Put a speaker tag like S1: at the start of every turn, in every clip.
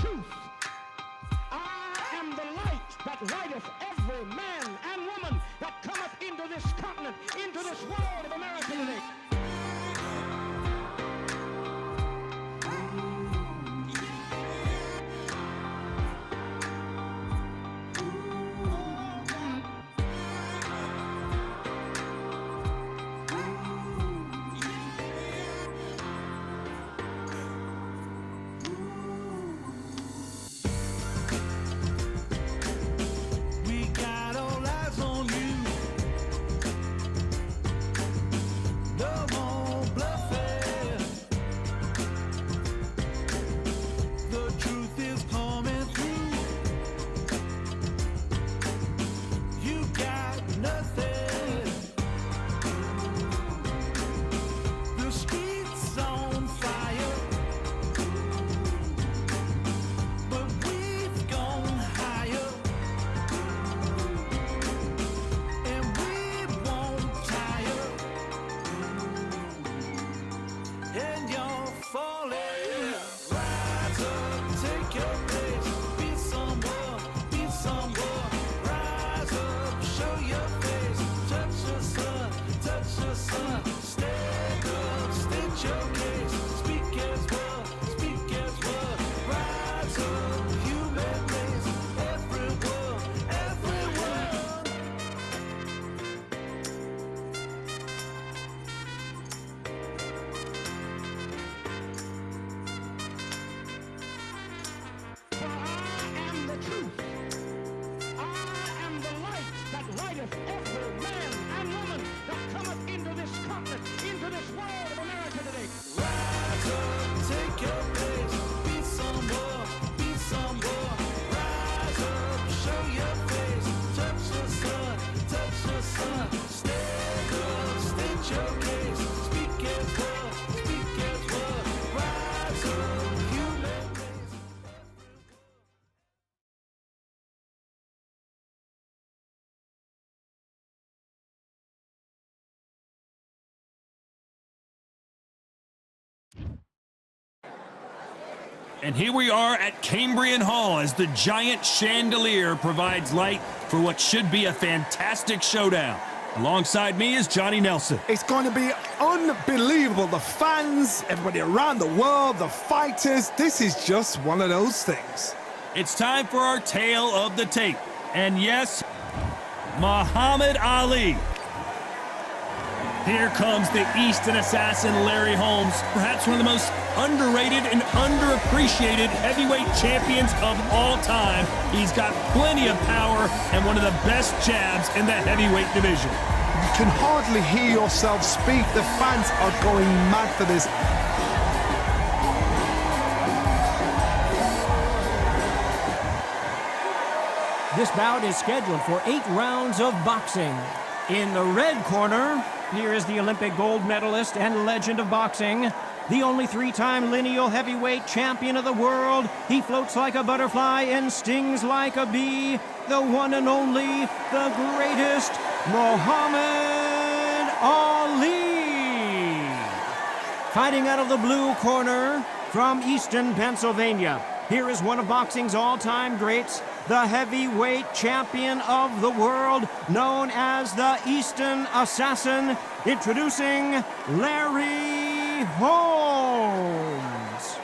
S1: truth. I am the light that lighteth every man and woman that cometh into this continent, into this world of America today.
S2: And here we are at Cambrian Hall as the giant chandelier provides light for what should be a fantastic showdown. Alongside me is Johnny Nelson.
S3: It's going to be unbelievable. The fans, everybody around the world, the fighters, this is just one of those things.
S2: It's time for our tale of the tape. And yes, Muhammad Ali. Here comes the Eastern assassin, Larry Holmes, perhaps one of the most underrated and underappreciated heavyweight champions of all time. He's got plenty of power and one of the best jabs in the heavyweight division.
S3: You can hardly hear yourself speak. The fans are going mad for this.
S4: This bout is scheduled for 8 rounds of boxing. In the red corner, here is the Olympic gold medalist and legend of boxing, the only 3-time lineal heavyweight champion of the world. He floats like a butterfly and stings like a bee. The one and only, the greatest, Muhammad Ali. Fighting out of the blue corner from Easton, Pennsylvania, here is one of boxing's all-time greats, the heavyweight champion of the world, known as the Eastern Assassin, introducing Larry Holmes.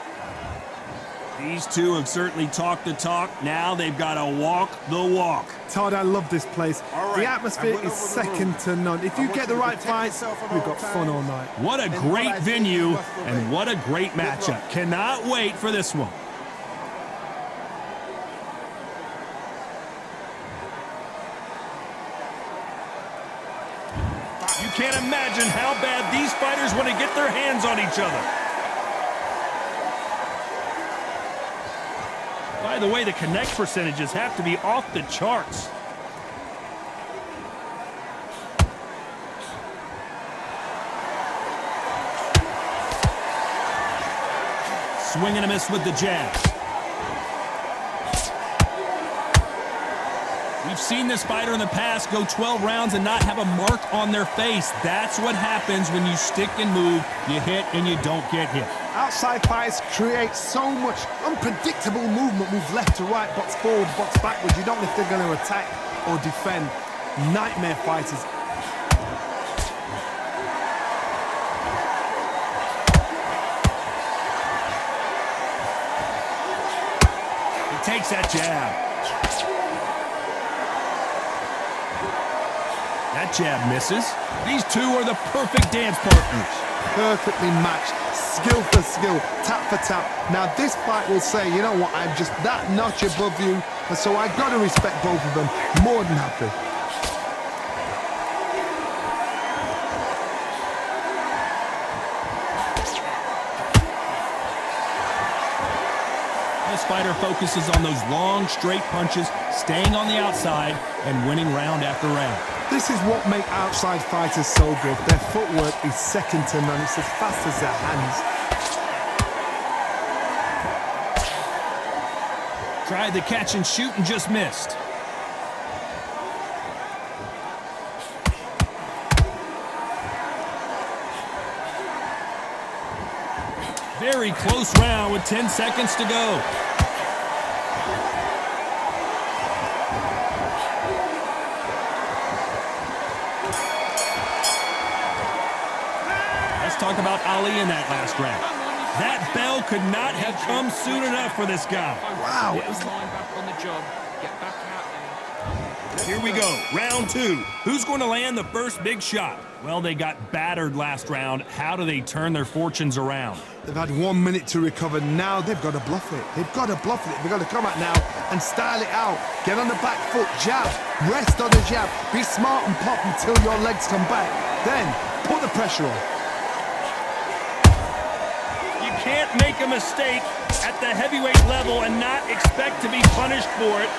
S2: These two have certainly talked the talk. Now they've got to walk the walk.
S3: Todd, I love this place. The atmosphere is second to none. If you get the right fights, we've got fun all night.
S2: What a great venue and what a great matchup. Cannot wait for this one. You can't imagine how bad these fighters want to get their hands on each other. By the way, the connect percentages have to be off the charts. Swing and a miss with the jab. We've seen this fighter in the past go 12 rounds and not have a mark on their face. That's what happens when you stick and move, you hit and you don't get hit.
S3: Outside fights create so much unpredictable movement. Move left to right, box forward, box backwards. You don't know if they're going to attack or defend. Nightmare fighters.
S2: He takes that jab. That jab misses. These two are the perfect dance partners.
S3: Perfectly matched, skill for skill, tap for tap. Now this fight will say, you know what, I'm just that notch above you, and so I got to respect both of them. More than happy.
S2: This fighter focuses on those long, straight punches, staying on the outside, and winning round after round.
S3: This is what makes outside fighters so good. Their footwork is second to none. It's as fast as their hands.
S2: Tried the catch and shoot and just missed. Very close round with 10 seconds to go. Talk about Ali in that last round. That bell could not have come soon enough for this guy.
S3: Wow.
S2: Here we go, round two. Who's going to land the first big shot? Well, they got battered last round. How do they turn their fortunes around?
S3: They've had 1 minute to recover. Now they've got to bluff it. They've got to bluff it. They've got to come out now and style it out. Get on the back foot, jab, rest on the jab. Be smart and pop until your legs come back. Then put the pressure on.
S2: Can't make a mistake at the heavyweight level and not expect to be punished for it.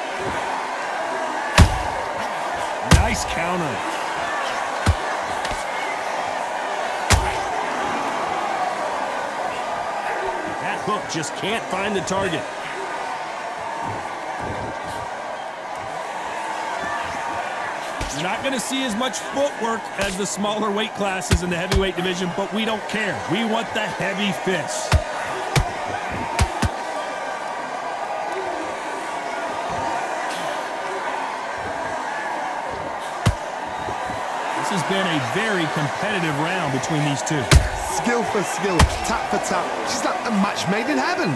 S2: Nice counter. That hook just can't find the target. You're not going to see as much footwork as the smaller weight classes in the heavyweight division, but we don't care. We want the heavy fists. This has been a very competitive round between these two.
S3: Skill for skill, tap for tap. She's like a match made in heaven.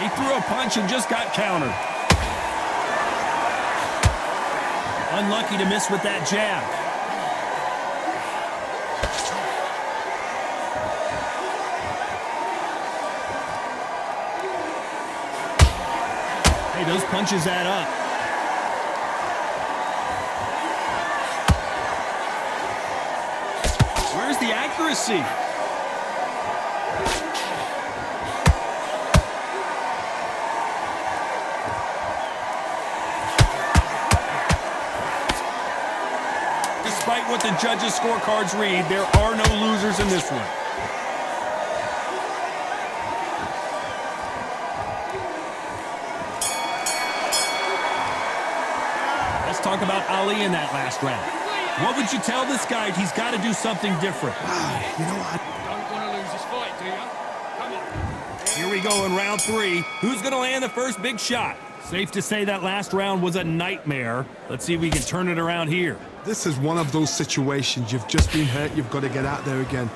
S2: He threw a punch and just got countered. Unlucky to miss with that jab. Hey, those punches add up. Where's the accuracy? Despite what the judges' scorecards read, there are no losers in this one. Let's talk about Ali in that last round. What would you tell this guy? He's got to do something different.
S3: You know what?
S5: Don't want to lose this fight, do you? Come on.
S2: Here we go in round three. Who's going to land the first big shot? Safe to say that last round was a nightmare. Let's see if we can turn it around here.
S3: This is one of those situations. You've just been hurt. You've got to get out there again.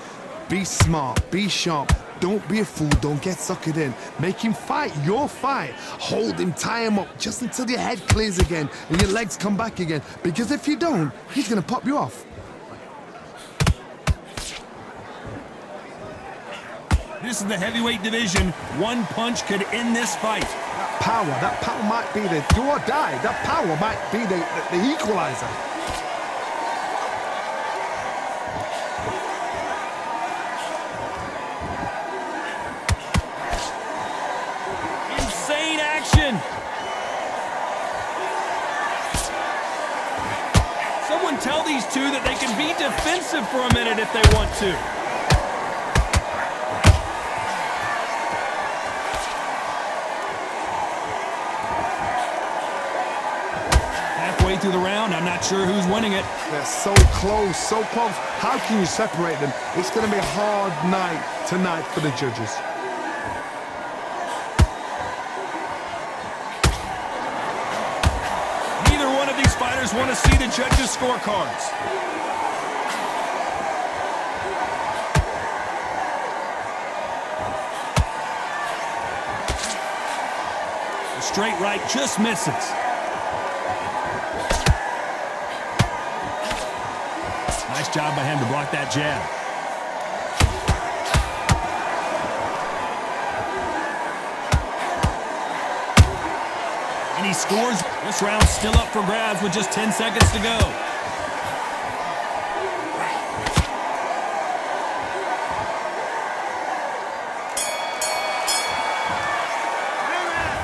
S3: Be smart. Be sharp. Don't be a fool. Don't get suckered in. Make him fight your fight. Hold him, tie him up just until your head clears again and your legs come back again. Because if you don't, he's going to pop you off.
S2: This is the heavyweight division. One punch could end this fight.
S3: That power might be the do or die. That power might be the equalizer.
S2: Insane action. Someone tell these two that they can be defensive for a minute if they want to. through the round. I'm not sure who's winning it.
S3: They're so close, so close. How can you separate them? It's going to be a hard night tonight for the judges.
S2: Neither one of these fighters want to see the judges' scorecards. The straight right just misses. Nice job by him to block that jab. And he scores. This round's still up for grabs with just 10 seconds to go.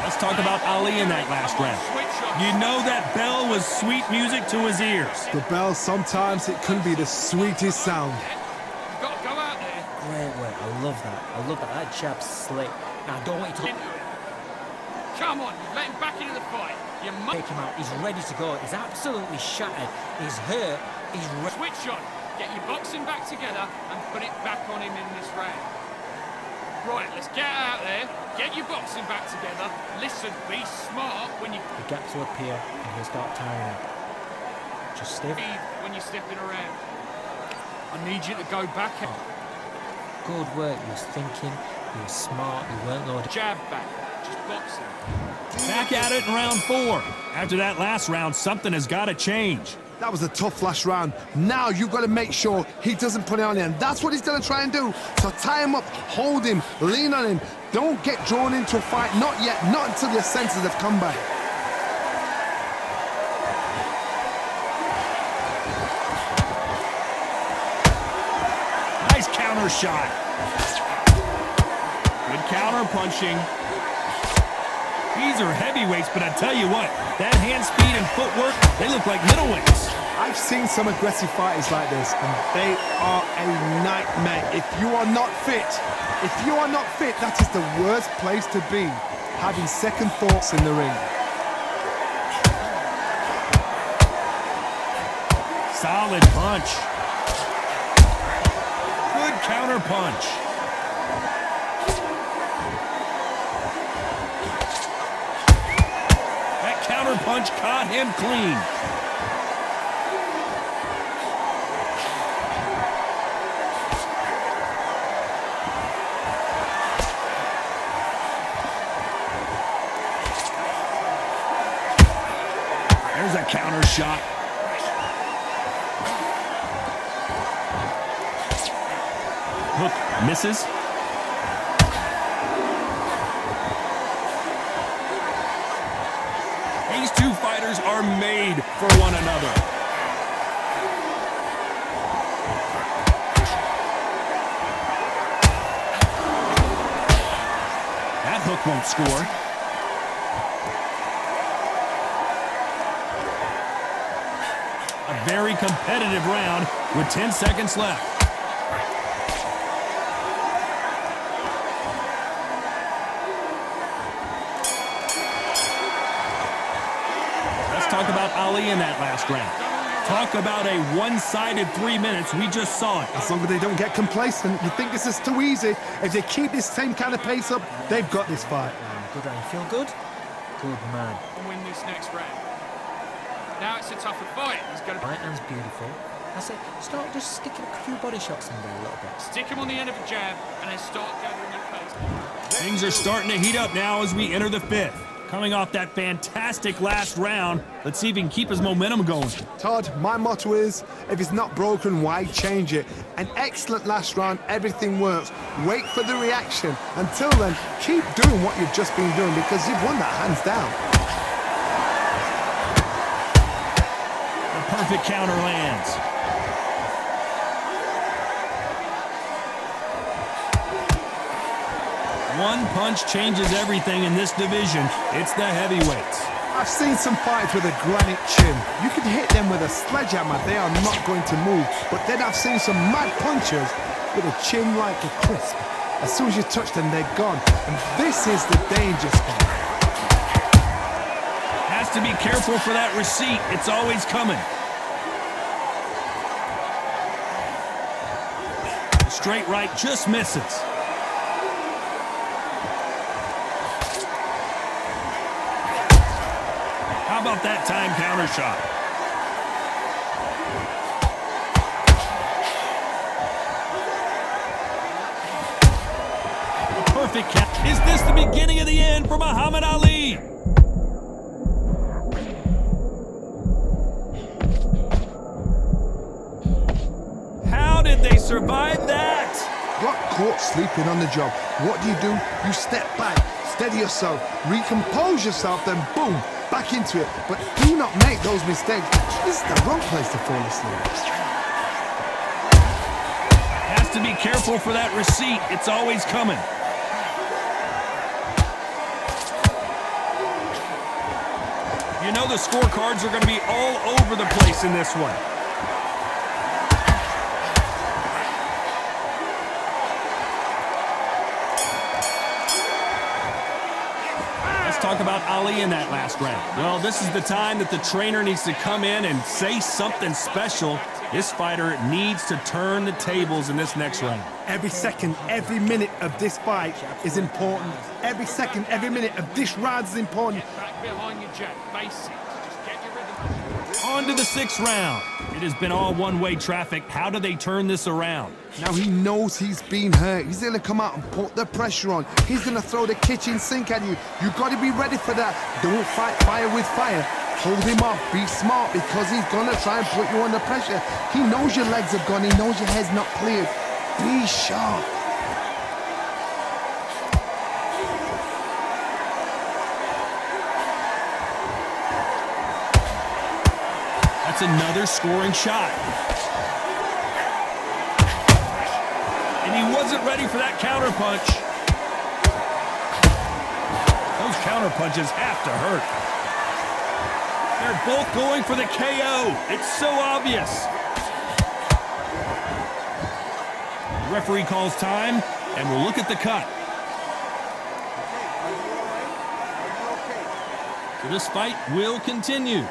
S2: Let's talk about Ali in that last round. You know that bell was sweet music to his ears.
S3: The bell, sometimes it can be the sweetest sound.
S5: You've got to go out there.
S6: Great work. I love that. I love that. That jab's slick. Now, I don't want you to
S5: Into it. Come on, let him back into the fight. You must
S6: take him out. He's ready to go. He's absolutely shattered. He's hurt. He's ready.
S5: switch on. Get your boxing back together and put it back on him in this round. Right, let's get out there. Get your boxing back together. Listen, be smart when you
S6: The gaps will appear and he'll start tiring him. Just stiff.
S5: breathe when you're stepping around. I need you to go back out.
S6: Good work. He was thinking. He was smart. He weren't loaded.
S5: Jab back. Just boxing.
S2: Back at it in round 4. After that last round, something has got to change.
S3: That was a tough last round. Now you've got to make sure he doesn't put it on you, and that's what he's going to try and do. So tie him up, hold him, lean on him. Don't get drawn into a fight. Not yet. Not until your senses have come back.
S2: Nice counter shot. Good counter punching. These are heavyweights, but I tell you what, that hand speed and footwork, they look like middleweights.
S3: I've seen some aggressive fighters like this, and they are a nightmare. If you are not fit, that is the worst place to be, having second thoughts in the ring.
S2: Solid punch. Good counter punch. That counter punch caught him clean. There's a counter shot. Hook misses. These two fighters are made for one another. That hook won't score. A very competitive round with 10 seconds left. Let's talk about Ali in that last round. Talk about a one-sided 3 minutes. We just saw it.
S3: As long as they don't get complacent, you think this is too easy. If they keep this same kind of pace up, they've got this fight.
S6: Good round. You feel good? Good man.
S5: And win this next round. Now it's a tougher fight. He's going to
S6: Right hand's beautiful. I say, start just sticking a few body shots in there a little bit.
S5: stick him on the end of a jab and then start gathering your pace.
S2: Things are starting to heat up now as we enter the 5th. Coming off that fantastic last round, let's see if he can keep his momentum going.
S3: Todd, my motto is, if it's not broken, why change it? An excellent last round, everything works. Wait for the reaction. Until then, keep doing what you've just been doing because you've won that hands down.
S2: The perfect counter lands. One punch changes everything in this division. It's the heavyweights.
S3: I've seen some fighters with a granite chin. You can hit them with a sledgehammer, they are not going to move. But then I've seen some mad punchers with a chin like a crisp. As soon as you touch them, they're gone. And this is the danger spot.
S2: Has Has to be careful for that receipt. It's always coming. The straight right just misses. How about that time counter shot? A perfect catch. Is this the beginning of the end for Muhammad Ali? How did they survive that?
S3: Got caught sleeping on the job. What do? You step back, steady yourself, recompose yourself, then boom, back into it. But do not make those mistakes. This is the wrong place to fall asleep.
S2: Has to be careful for that receipt. It's always coming. You know the scorecards are going to be all over the place in this one. Talk about Ali in that last round. Well, this is the time that the trainer needs to come in and say something special. This fighter needs to turn the tables in this next round.
S3: Every second, every minute of this fight is important. Every second, every minute of this round is important.
S5: Back behind your jack. Basics. Just get your rhythm.
S2: On to the 6th round. It has been all one-way traffic. How do they turn this around?
S3: Now he knows he's been hurt. He's gonna come out and put the pressure on. He's gonna throw the kitchen sink at you. You gotta be ready for that. Don't fight fire with fire. Hold him off. Be smart because he's gonna try and put you under pressure. He knows your legs are gone. He knows your head's not cleared. Be sharp.
S2: That's another scoring shot. And he wasn't ready for that counter punch. Those counter punches have to hurt. They're both going for the KO. It's so obvious. The referee calls time, and we'll look at the cut. So this fight will continue.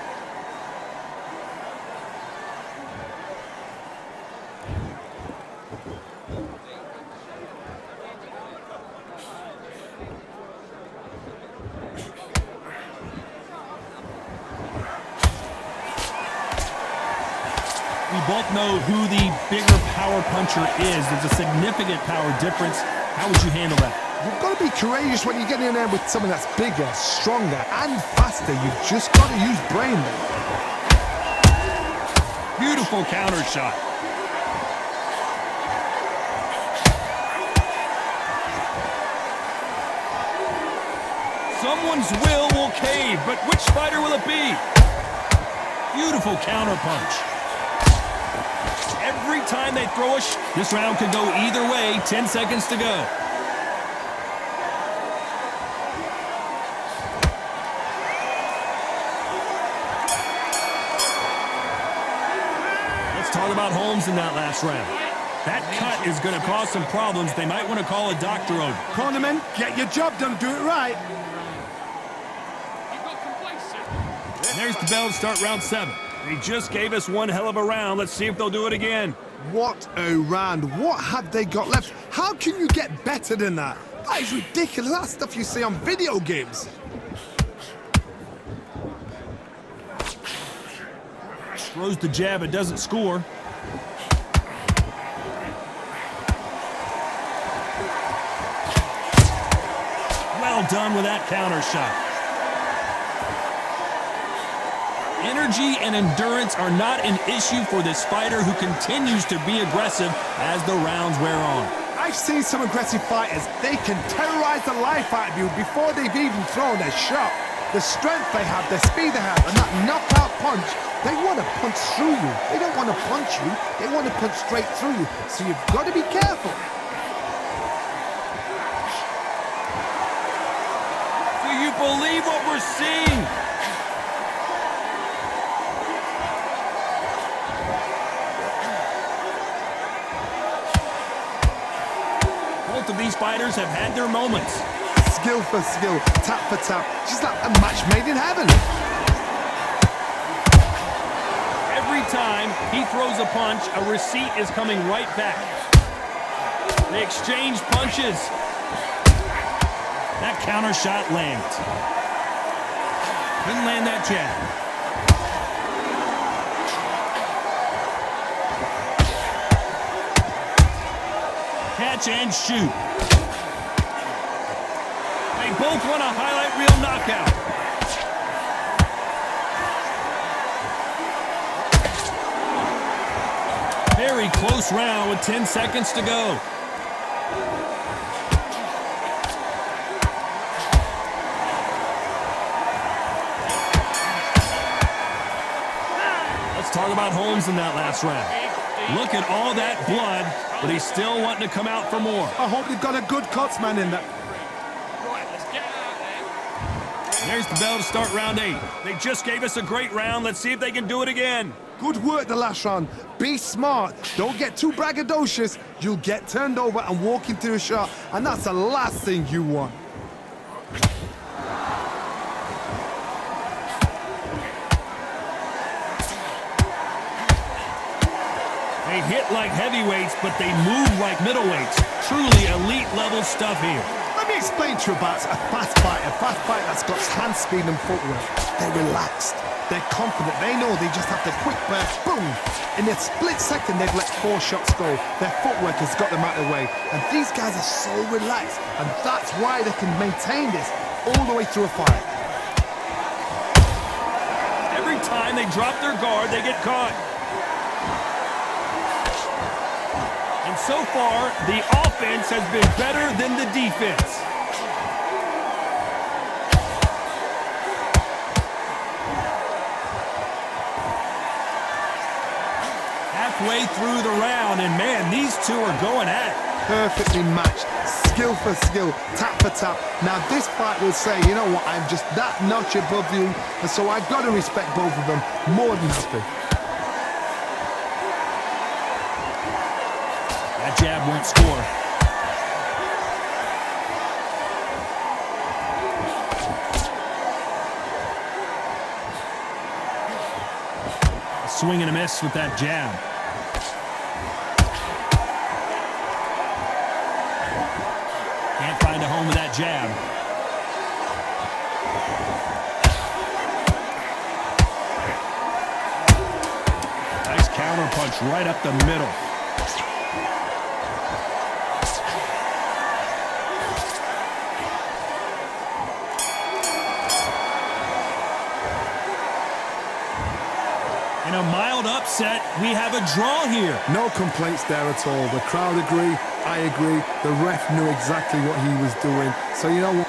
S2: We both know who the bigger power puncher is. There's a significant power difference. How would you handle that?
S3: You've got to be courageous when you get in there with someone that's bigger, stronger, and faster. You've just got to use brain there.
S2: Beautiful counter shot. Someone's will cave, but which fighter will it be? Beautiful counter punch. Every time they throw a this round could go either way. 10 seconds to go. Let's talk about Holmes in that last round. That cut is going to cause some problems. They might want to call a doctor over.
S3: Cornerman, get your job done. Do it right.
S5: You got complacent.
S2: And there's the bell to start round 7. They just gave us one hell of a round. Let's see if they'll do it again.
S3: What a round. What have they got left? How can you get better than that? That is ridiculous. That's stuff you see on video games.
S2: Throws the jab, it doesn't score. Well done with that counter shot. Energy and endurance are not an issue for this fighter who continues to be aggressive as the rounds wear on.
S3: I've seen some aggressive fighters. They can terrorize the life out of you before they've even thrown a shot. The strength they have, the speed they have, and that knockout punch, they want to punch through you. They don't want to punch you. They want to punch straight through you. So you've got to be careful.
S2: Do you believe what we're seeing? Both of these fighters have had their moments.
S3: Skill for skill, tap for tap, just like a match made in heaven.
S2: Every time he throws a punch, a receipt is coming right back. They exchange punches. That counter shot lands. Couldn't land that jab. Catch and shoot. They both want a highlight reel knockout. Very close round with 10 seconds to go. Let's talk about Holmes in that last round. Look at all that blood, but he's still wanting to come out for more.
S3: I hope they've got a good cutsman in that.
S5: Right, let's get out there.
S2: There's the bell to start round 8. They just gave us a great round. Let's see if they can do it again.
S3: Good work the last round. Be smart. Don't get too braggadocious. You'll get turned over and walk into a shot, and that's the last thing you want.
S2: They hit like heavyweights, but they move like middleweights. Truly elite level stuff here.
S3: Let me explain to you about a fast fight that's got hand speed and footwork. They're relaxed. They're confident. They know they just have to quick burst, boom. In a split second, they've let 4 shots go. Their footwork has got them out of the way. And these guys are so relaxed. And that's why they can maintain this all the way through a fight.
S2: Every time they drop their guard, they get caught. And so far, the offense has been better than the defense. Halfway through the round, and man, these two are going at it.
S3: Perfectly matched, skill for skill, tap for tap. Now this fight will say, you know what, I'm just that notch above you, and so I've got to respect both of them more than happy.
S2: That jab won't score. A swing and a miss with that jab. Can't find a home with that jab. Nice counter punch right up the middle. In a mild upset, we have a draw here.
S3: No complaints there at all. The crowd agree, I agree. The ref knew exactly what he was doing. So you know what?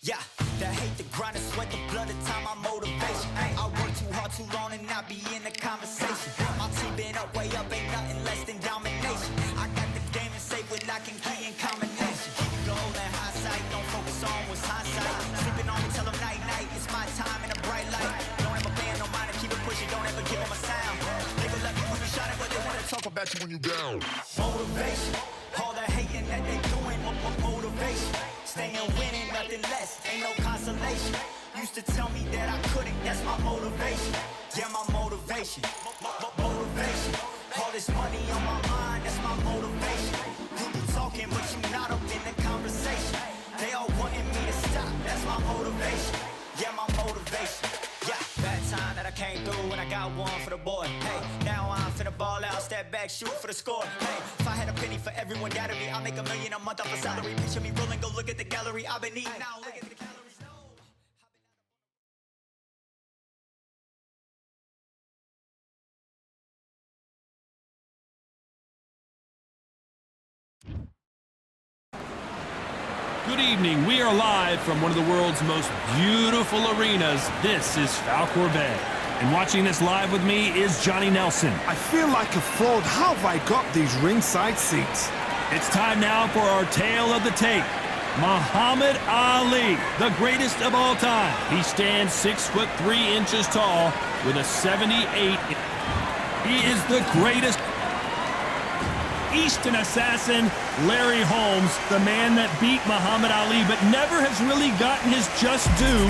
S7: Yeah, the hate, the grind, the sweat, the blood, the time, my motivation. I work too hard, too long, and not be in the conversation. My team been up, way up, ain't nothing less than domination. I got the game and safe with lock and key and combination. Keep it gold and high sight, don't focus on what's hindsight. Sleeping on me, tell them night, night, it's my time in a bright light. Don't ever band, no mind, keep it pushing, don't ever give them a sound. They will let me when you shot it, but they wanna talk about you when you down. Motivation, all the hating that they doing, motivation. Staying winning, nothing less, ain't no consolation. Used to tell me that I couldn't, that's my motivation. Yeah, my motivation, motivation. All this money on my mind, that's my motivation. You be talking, but you not up in the conversation. They all wanting me to stop, that's my motivation. Yeah, my motivation. Yeah, bad time that I came through and I got one for the boy. Hey, now I'm finna ball out, step back, shoot for the score. Hey, if I had a penny for everyone doubted me, I'll make $1 million a month off a salary. Picture me rolling, go look at the gallery. I've been eating now, look at the calories. No.
S2: Good evening. We are live from one of the world's most beautiful arenas. This is Falkor Bay. And watching this live with me is Johnny Nelson.
S3: I feel like a fraud. How have I got these ringside seats?
S2: It's time now for our tale of the tape. Muhammad Ali, the greatest of all time. He stands 6'3" tall with a 78. He is the greatest. Eastern assassin Larry Holmes, the man that beat Muhammad Ali but never has really gotten his just due.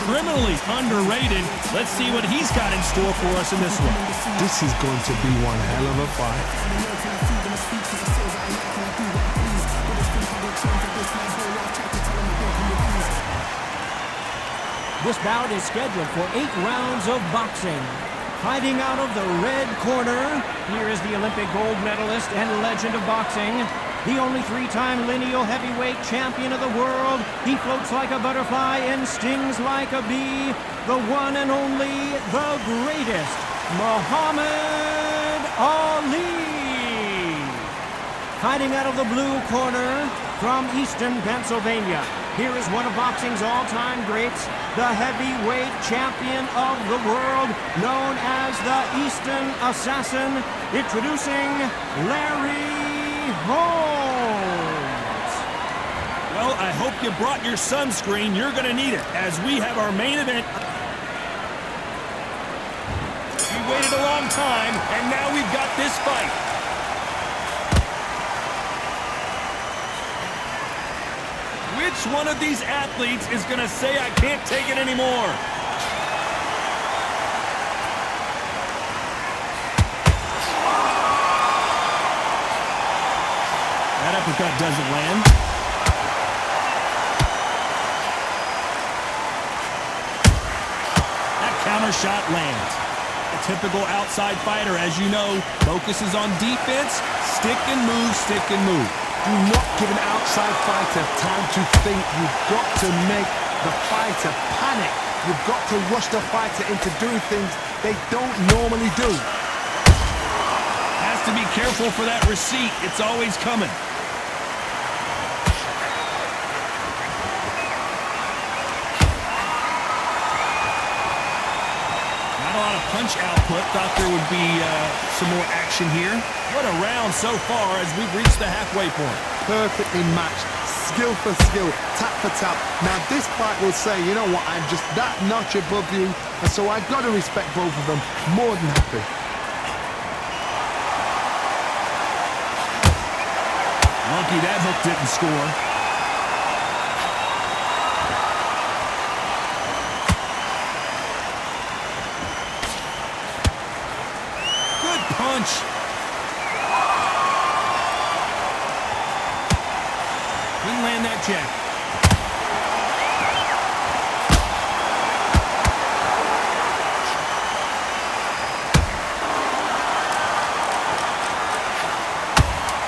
S2: Criminally underrated. Let's see what he's got in store for us in this one.
S3: This is going to be one hell of a fight.
S4: This bout is scheduled for 8 rounds of boxing. Fighting out of the red corner, here is the Olympic gold medalist and legend of boxing, the only 3-time lineal heavyweight champion of the world. He floats like a butterfly and stings like a bee, the one and only, the greatest, Muhammad Ali. Fighting out of the blue corner from Easton, Pennsylvania, here is one of boxing's all-time greats, the heavyweight champion of the world, known as the Eastern Assassin, introducing Larry Holmes.
S2: Well, I hope you brought your sunscreen. You're going to need it as we have our main event. We waited a long time, and now we've got this fight. Which one of these athletes is going to say, I can't take it anymore? That uppercut doesn't land. That counter shot lands. A typical outside fighter, as you know, focuses on defense, stick and move, stick and move.
S3: Do not give an outside fighter time to think. You've got to make the fighter panic. You've got to rush the fighter into doing things they don't normally do.
S2: Has to be careful for that receipt. It's always coming. Not a lot of punch output. Thought there would be some more action here. What a round so far as we've reached the halfway point.
S3: Perfectly matched, skill for skill, tap for tap. Now this fight will say, you know what, I'm just that notch above you, and so I've got to respect both of them. More than happy.
S2: Lucky that hook didn't score. Good punch. Didn't land that jab.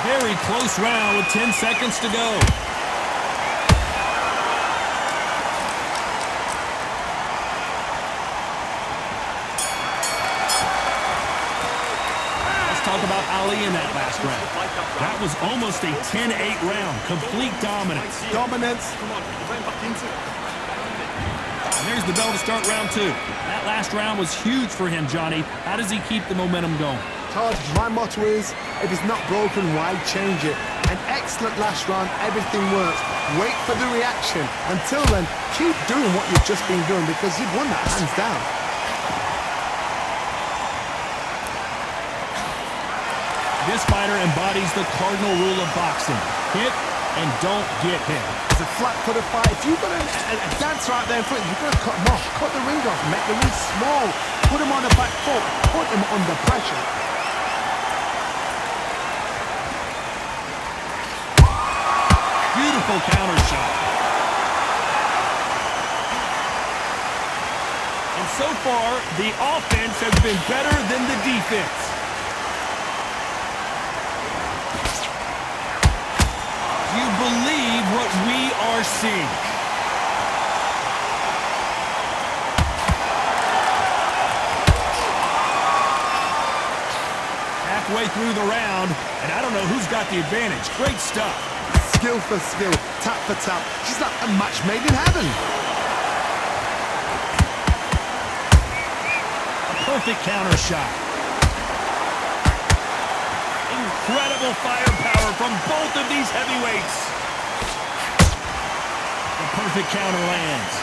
S2: Very close round with 10 seconds to go. Talk about Ali in that last round. That was almost a 10-8 round. Complete dominance.
S3: Dominance.
S2: And there's the bell to start round 2. That last round was huge for him, Johnny. How does he keep the momentum going?
S3: Todd, my motto is, if it's not broken, why change it? An excellent last round, everything works. Wait for the reaction. Until then, keep doing what you've just been doing because you've won that hands down.
S2: This fighter embodies the cardinal rule of boxing. Hit and don't get hit.
S3: It's a flat-footed fight. If you've got a dancer out there in front, you've got to cut him off. Cut the ring off. Make the ring small. Put him on the back foot. Put him under pressure.
S2: Beautiful counter shot. And so far, the offense has been better than the defense. Do you believe what we are seeing? Halfway through the round, and I don't know who's got the advantage. Great stuff.
S3: Skill for skill, tap for tap. She's like a match made in heaven.
S2: A perfect counter shot. Incredible firepower from both of these heavyweights. terrific counter lands.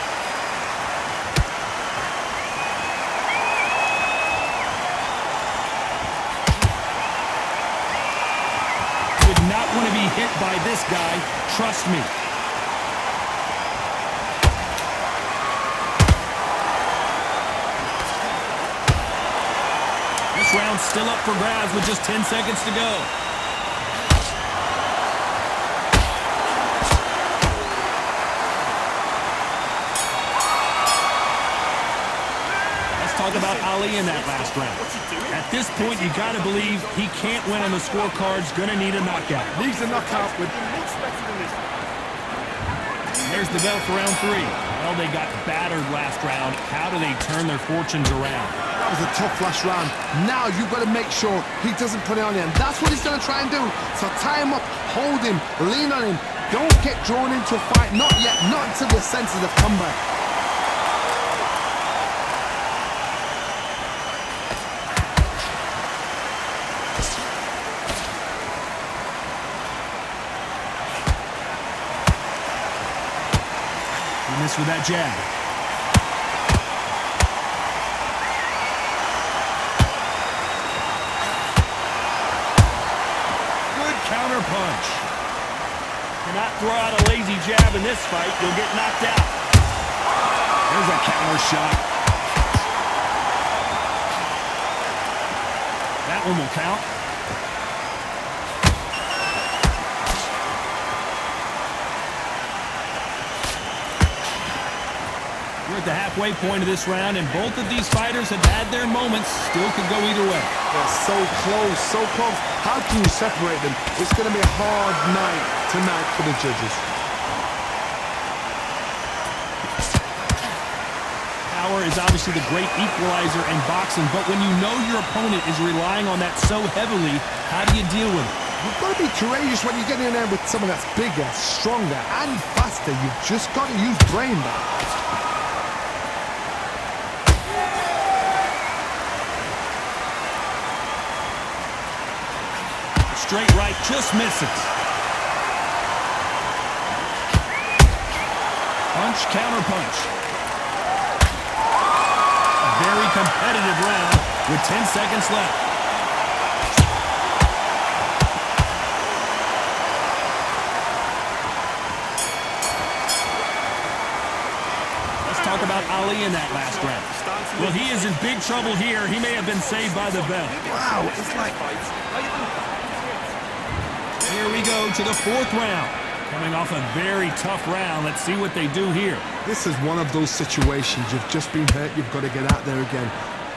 S2: Would not want to be hit by this guy, trust me. This round's still up for grabs with just 10 seconds to go. Talk about Ali in that last round. At this point, you got to believe he can't win on the scorecards. Going to need a knockout.
S3: Needs a knockout with...
S2: There's the bell for round 3. Well, they got battered last round. How do they turn their fortunes around?
S3: That was a tough last round. Now you've got to make sure he doesn't put it on you. And that's what he's going to try and do. So tie him up, hold him, lean on him. Don't get drawn into a fight. Not yet. Not until your senses have come back.
S2: Miss with that jab. Good counter punch. Cannot throw out a lazy jab in this fight. You'll get knocked out. There's a counter shot. That one will count. We're at the halfway point of this round, and both of these fighters have had their moments. Still could go either way.
S3: They're so close, so close. How can you separate them? It's going to be a hard night tonight for the judges.
S2: Power is obviously the great equalizer in boxing, but when you know your opponent is relying on that so heavily, how do you deal with it?
S3: You've got to be courageous when you get in there with someone that's bigger, stronger, and faster. You've just got to use brain back.
S2: Straight right, just misses. Punch, counter punch. A very competitive round with 10 seconds left. Let's talk about Ali in that last round. Well, he is in big trouble here. He may have been saved by the bell.
S3: Wow, it's like...
S2: Here we go to the 4th round. Coming off a very tough round. Let's see what they do here.
S3: This is one of those situations. You've just been hurt. You've got to get out there again.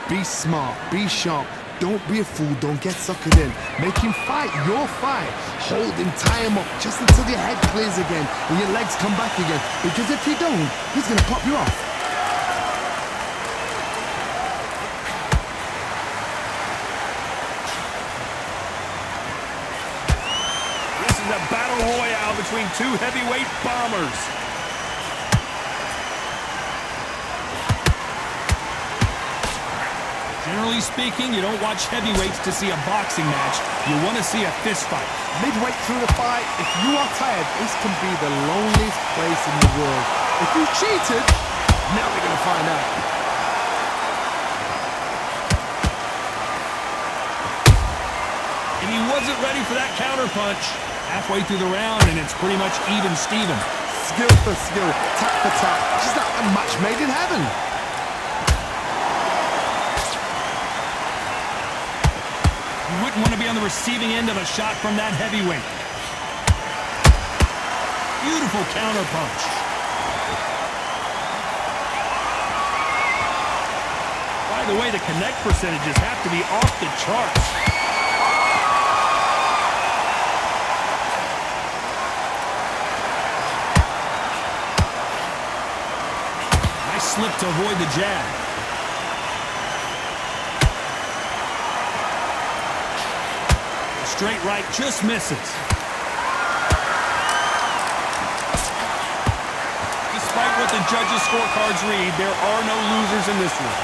S3: Be smart. Be sharp. Don't be a fool. Don't get suckered in. Make him fight your fight. Hold him, tie him up just until your head clears again and your legs come back again. Because if you don't, he's going to pop you off.
S2: A battle royale between two heavyweight bombers. Generally speaking, you don't watch heavyweights to see a boxing match. You want to see a fist fight.
S3: Midway through the fight, if you are tired, this can be the loneliest place in the world. If you cheated, now they're going to find out.
S2: And he wasn't ready for that counter punch. Halfway through the round, and it's pretty much even Steven.
S3: Skill for skill, tap for tap. Just like a match made in heaven.
S2: You wouldn't want to be on the receiving end of a shot from that heavyweight. Beautiful counter punch. By the way, the connect percentages have to be off the charts. Slip to avoid the jab. Straight right just misses. Despite what the judges' scorecards read, there are no losers in this one.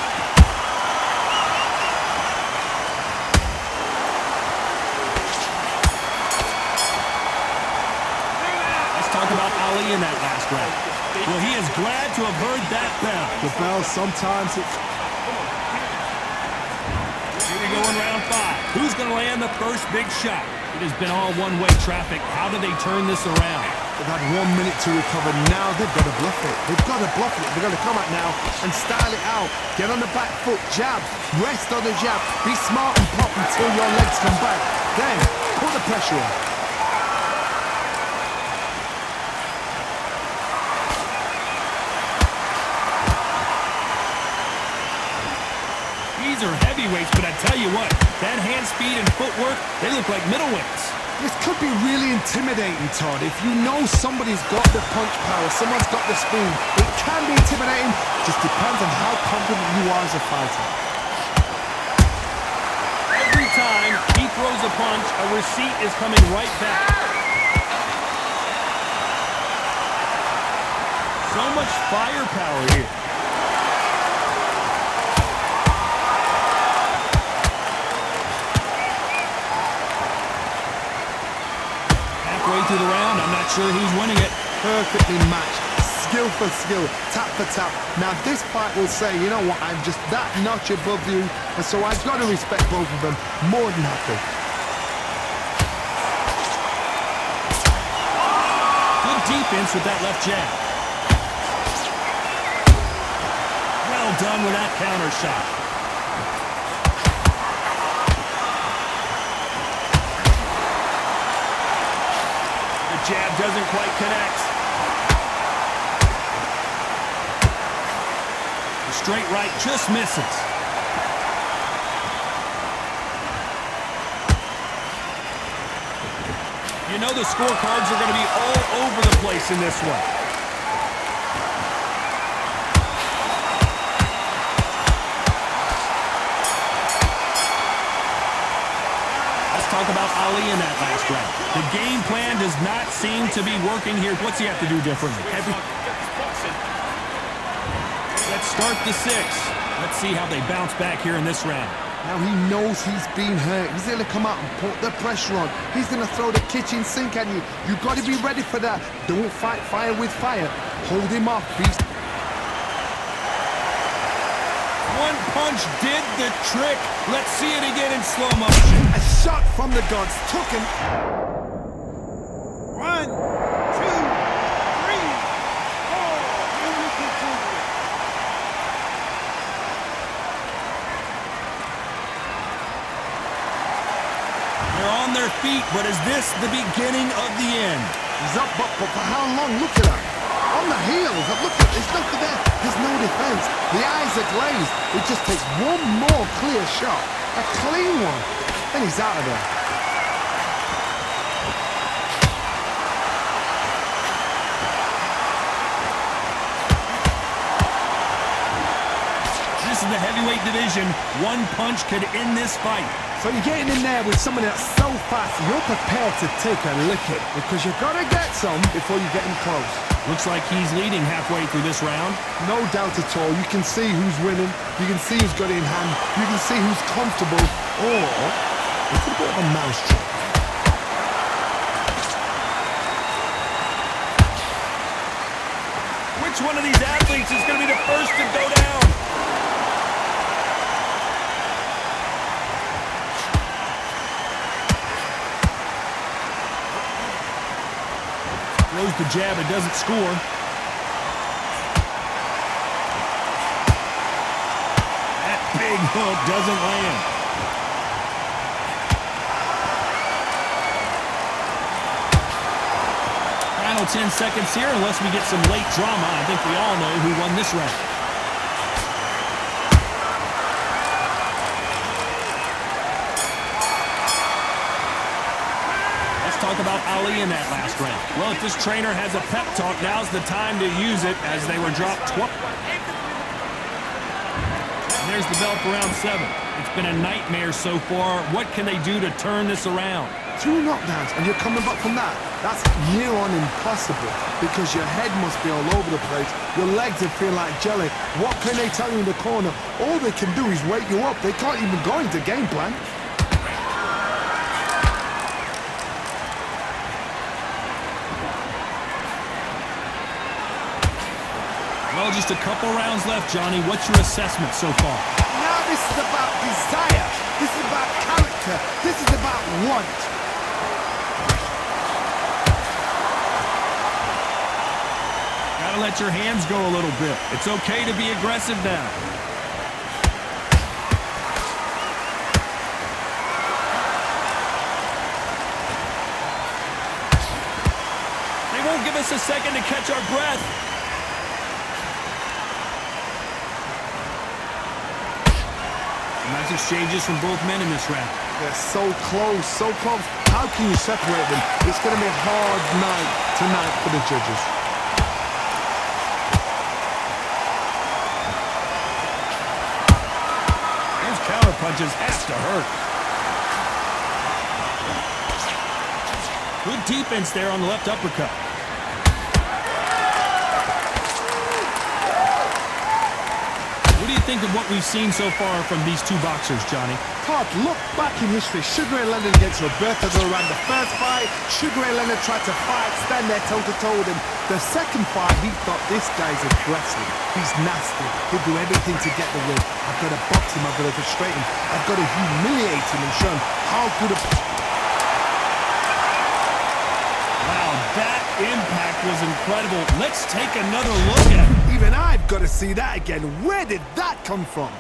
S2: Let's talk about Ali in that last round. Well, he is glad to have heard that bell.
S3: The bell, sometimes it's...
S2: Here we go in round 5. Who's going to land the first big shot? It has been all one-way traffic. How do they turn this around?
S3: They've had 1 minute to recover. Now they've got to bluff it. They've got to bluff it. They've got to come out now and style it out. Get on the back foot, jab, rest on the jab. Be smart and pop until your legs come back. Then put the pressure on.
S2: These are heavyweights, but I tell you what, that hand speed and footwork, they look like middleweights.
S3: This could be really intimidating, Todd. If you know somebody's got the punch power, someone's got the speed, it can be intimidating. Just depends on how confident you are as a fighter.
S2: Every time he throws a punch, a receipt is coming right back. So much firepower here. Through the round, I'm not sure who's winning it.
S3: Perfectly matched, skill for skill, tap for tap. Now this fight will say, you know what, I'm just that notch above you, and so I've got to respect both of them more than happy.
S2: Good defense with that left jab. Well done with that counter shot. Jab doesn't quite connect. The straight right just misses. You know the scorecards are going to be all over the place in this one. Talk about Ali in that last round. The game plan does not seem to be working here. What's he have to do differently? Let's start the 6. Let's see how they bounce back here in this round.
S3: Now he knows he's been hurt. He's going to come out and put the pressure on. He's going to throw the kitchen sink at you. You've got to be ready for that. Don't fight fire with fire. Hold him off.
S2: One punch did the trick. Let's see it again in slow motion.
S3: A shot from the gods. Took him.
S1: 1, 2, 3, 4.
S2: They're on their feet, but is this the beginning of the end?
S3: He's up, but for how long? Look at that. On the heels. Look at, there's nothing there. There's no defense. The eyes are glazed. It just takes one more clear shot. A clean one. And he's out of there.
S2: This is the heavyweight division. One punch could end this fight.
S3: So you're getting in there with someone that's so fast, you're prepared to take a licking because you've got to get some before you get him close.
S2: Looks like he's leading halfway through this round.
S3: No doubt at all. You can see who's winning. You can see who's got it in hand. You can see who's comfortable. Or it's a bit of a mousetrap.
S2: Which one of these athletes is going to be the first to go down? Throws the jab, it doesn't score. That big hook doesn't land. Final 10 seconds here, unless we get some late drama. I think we all know who won this round. Talk about Ali in that last round. Well, if this trainer has a pep talk, now's the time to use it as they were dropped twice. There's the bell for round 7. It's been a nightmare so far. What can they do to turn this around?
S3: 2 knockdowns and you're coming back from that. That's near on impossible because your head must be all over the place. Your legs would feel like jelly. What can they tell you in the corner? All they can do is wake you up. They can't even go into game plan.
S2: Well, just a couple rounds left, Johnny. What's your assessment so far?
S3: Now this is about desire. This is about character. This is about want.
S2: Gotta let your hands go a little bit. It's okay to be aggressive now. They won't give us a second to catch our breath. Nice exchanges from both men in this round.
S3: They're so close, so close. How can you separate them? It's going to be a hard night tonight for the judges.
S2: Those counter punches have to hurt. Good defense there on the left uppercut. What do you think of what we've seen so far from these two boxers, Johnny?
S3: Todd, look back in history. Sugar Ray Leonard against Roberto Duran. The first fight, Sugar Ray Leonard tried to fight, stand there toe-to-toe with him. The second fight, he thought, this guy's aggressive. He's nasty. He'll do everything to get the win. I've got to box him. I've got to frustrate him. I've got to humiliate him and show him how good a...
S2: Wow, that impact was incredible. Let's take another look at it.
S3: Even I've got to see that again. Where did that come from?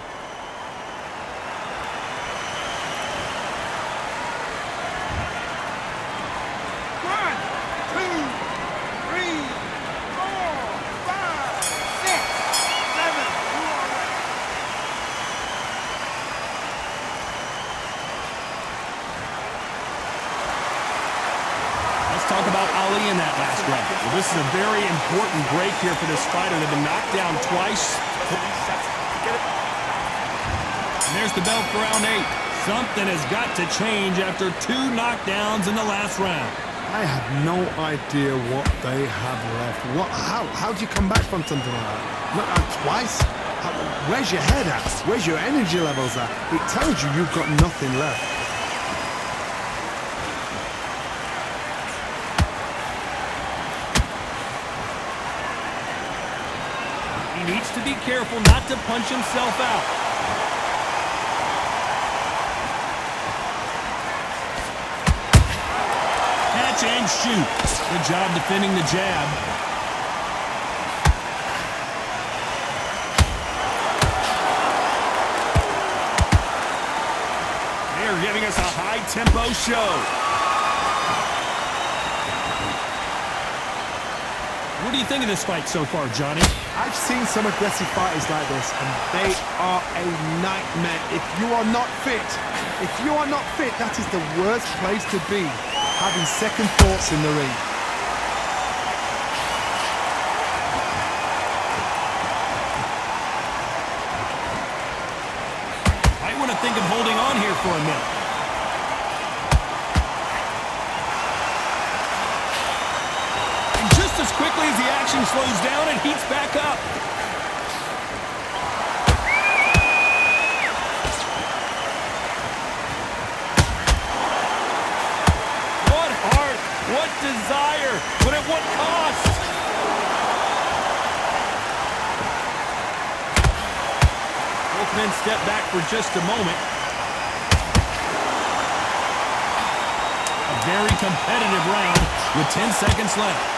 S2: Talk about Ali in that last round. Well, this is a very important break here for this fighter. They've been knocked down twice. And there's the bell for round 8. Something has got to change after 2 knockdowns in the last round.
S3: I have no idea what they have left. How do you come back from something like that? Not twice? Where's your head at? Where's your energy levels at? It tells you you've got nothing left.
S2: He needs to be careful not to punch himself out. Catch and shoot. Good job defending the jab. They're giving us a high-tempo show. What do you think of this fight so far, Johnny?
S3: I've seen some aggressive fighters like this, and they are a nightmare. If you are not fit, that is the worst place to be, having second thoughts in the ring.
S2: Might want to think of holding on here for a minute. As quickly as the action slows down, it heats back up. What heart, what desire, but at what cost? Both men step back for just a moment. A very competitive round with 10 seconds left.